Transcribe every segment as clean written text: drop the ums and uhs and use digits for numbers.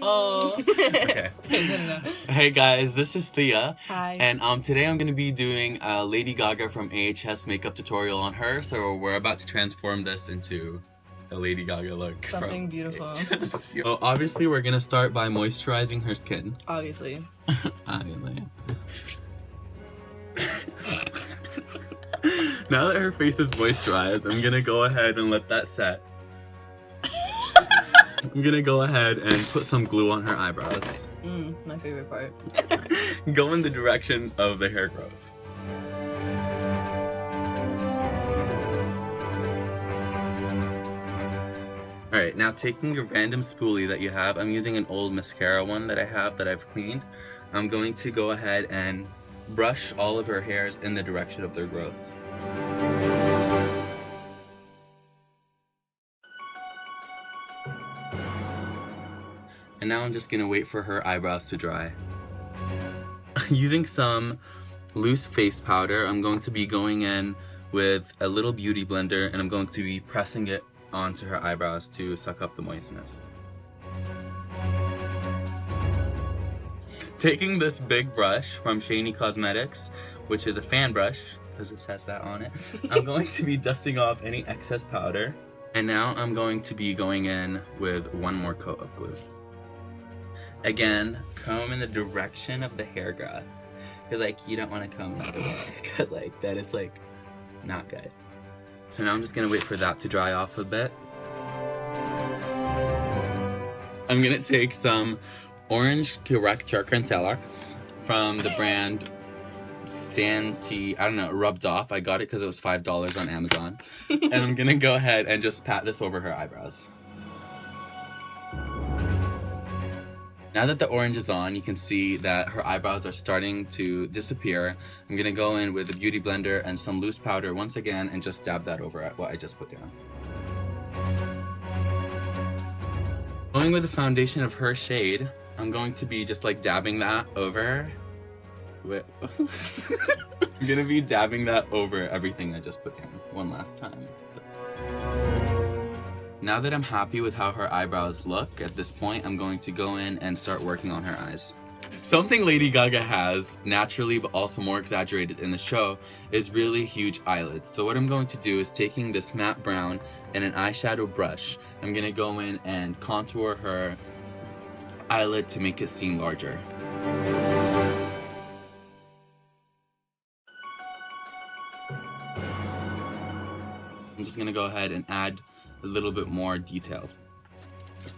Oh. Okay. No. Hey guys, this is Thia. Hi. And today I'm gonna be doing a Lady Gaga from AHS makeup tutorial on her. So we're about to transform this into a Lady Gaga look. Something beautiful. AHS. Well, obviously we're gonna start by moisturizing her skin. Obviously. Obviously. Now that her face is moisturized, I'm gonna go ahead and let that set. I'm gonna go ahead and put some glue on her eyebrows. My favorite part. Go in the direction of the hair growth. Alright, now taking a random spoolie that you have, I'm using an old mascara one that I have that I've cleaned. I'm going to go ahead and brush all of her hairs in the direction of their growth. And now I'm just gonna wait for her eyebrows to dry. Using some loose face powder, I'm going to be going in with a little beauty blender and I'm going to be pressing it onto her eyebrows to suck up the moistness. Taking this big brush from Shany Cosmetics, which is a fan brush, because it says that on it, I'm going to be dusting off any excess powder. And now I'm going to be going in with one more coat of glue. Again, comb in the direction of the hair growth, because like you don't want to comb the other way, because like that is like not good. So now I'm just gonna wait for that to dry off a bit. I'm gonna take some orange corrector concealer from the brand Santi, I don't know, rubbed off. I got it because it was $5 on Amazon. And I'm gonna go ahead and just pat this over her eyebrows. Now that the orange is on, you can see that her eyebrows are starting to disappear. I'm gonna go in with a beauty blender and some loose powder once again and just dab that over at what I just put down. Going with the foundation of her shade, I'm going to be just like dabbing that over. I'm gonna be dabbing that over everything I just put down one last time. So. Now that I'm happy with how her eyebrows look, at this point I'm going to go in and start working on her eyes. Something Lady Gaga has, naturally but also more exaggerated in the show, is really huge eyelids. So what I'm going to do is taking this matte brown and an eyeshadow brush, I'm going to go in and contour her eyelid to make it seem larger. I'm just going to go ahead and add a little bit more detailed.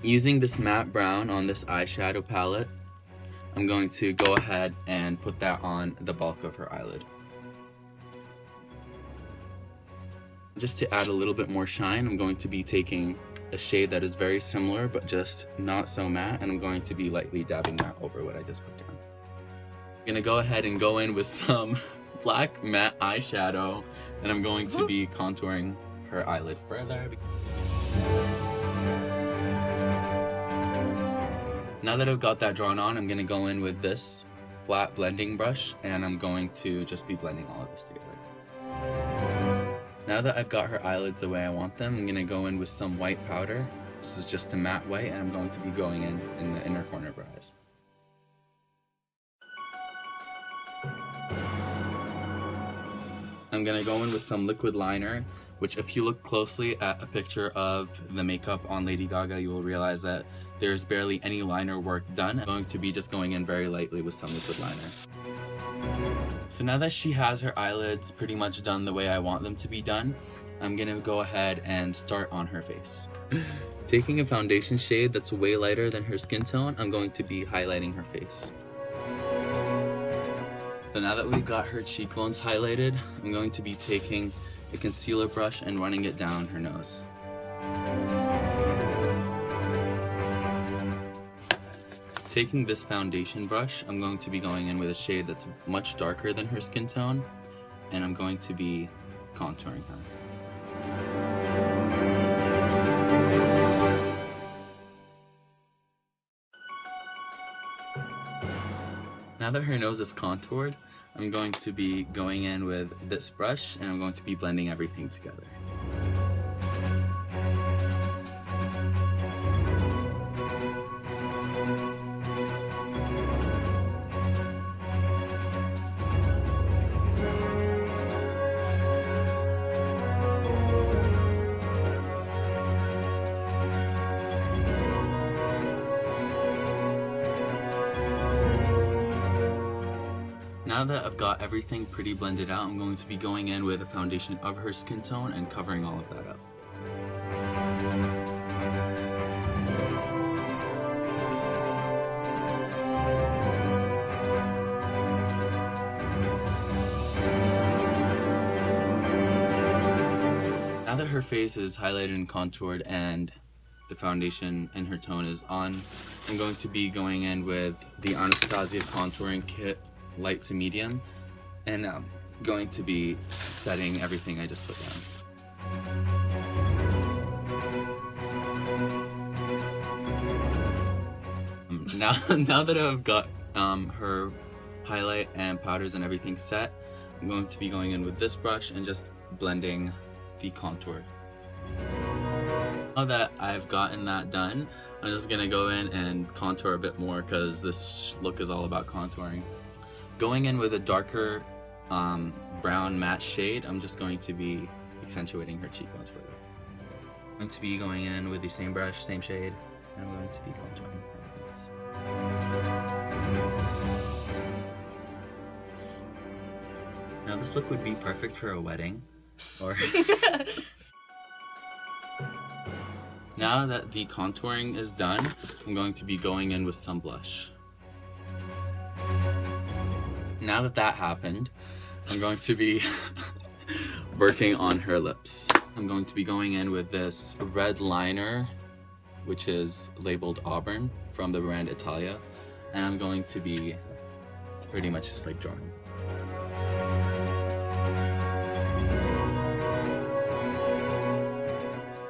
Using this matte brown on this eyeshadow palette, I'm going to go ahead and put that on the bulk of her eyelid. Just to add a little bit more shine, I'm going to be taking a shade that is very similar but just not so matte, and I'm going to be lightly dabbing that over what I just put down. I'm gonna go ahead and go in with some black matte eyeshadow, and I'm going to be contouring her eyelid further. Now that I've got that drawn on, I'm going to go in with this flat blending brush and I'm going to just be blending all of this together. Now that I've got her eyelids the way I want them, I'm going to go in with some white powder. This is just a matte white and I'm going to be going in the inner corner of her eyes. I'm going to go in with some liquid liner, which if you look closely at a picture of the makeup on Lady Gaga, you will realize that there's barely any liner work done. I'm going to be just going in very lightly with some liquid liner. So now that she has her eyelids pretty much done the way I want them to be done, I'm going to go ahead and start on her face. Taking a foundation shade that's way lighter than her skin tone, I'm going to be highlighting her face. So now that we've got her cheekbones highlighted, I'm going to be taking a concealer brush and running it down her nose. Taking this foundation brush, I'm going to be going in with a shade that's much darker than her skin tone, and I'm going to be contouring her. Now that her nose is contoured, I'm going to be going in with this brush and I'm going to be blending everything together. Now that I've got everything pretty blended out, I'm going to be going in with a foundation of her skin tone and covering all of that up. Now that her face is highlighted and contoured and the foundation and her tone is on, I'm going to be going in with the Anastasia contouring kit, light to medium, and I'm going to be setting everything I just put down. Now that I've got her highlight and powders and everything set, I'm going to be going in with this brush and just blending the contour. Now that I've gotten that done, I'm just gonna go in and contour a bit more because this look is all about contouring. Going in with a darker brown matte shade, I'm just going to be accentuating her cheekbones further. I'm going to be going in with the same brush, same shade, and I'm going to be contouring her face. Now this look would be perfect for a wedding, or Now that the contouring is done, I'm going to be going in with some blush. Now that that happened, I'm going to be working on her lips. I'm going to be going in with this red liner, which is labeled Auburn from the brand Italia, and I'm going to be pretty much just like drawing.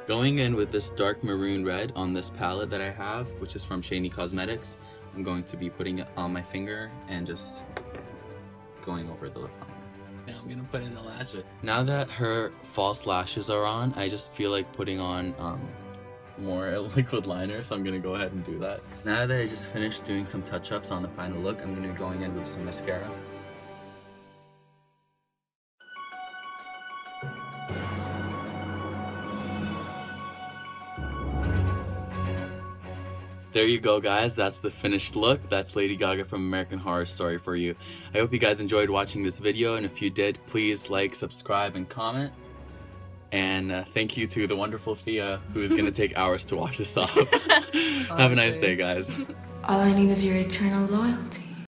Going in with this dark maroon red on this palette that I have, which is from Shany Cosmetics, I'm going to be putting it on my finger and just going over the lip liner. Now I'm gonna put in the lashes. Now that her false lashes are on, I just feel like putting on more liquid liner, so I'm gonna go ahead and do that. Now that I just finished doing some touch-ups on the final look, I'm gonna be going in with some mascara. There you go, guys. That's the finished look. That's Lady Gaga from American Horror Story for you. I hope you guys enjoyed watching this video, and if you did, please like, subscribe, and comment. And thank you to the wonderful Thia, who is going to take hours to wash this off. Have a nice day, guys. All I need is your eternal loyalty.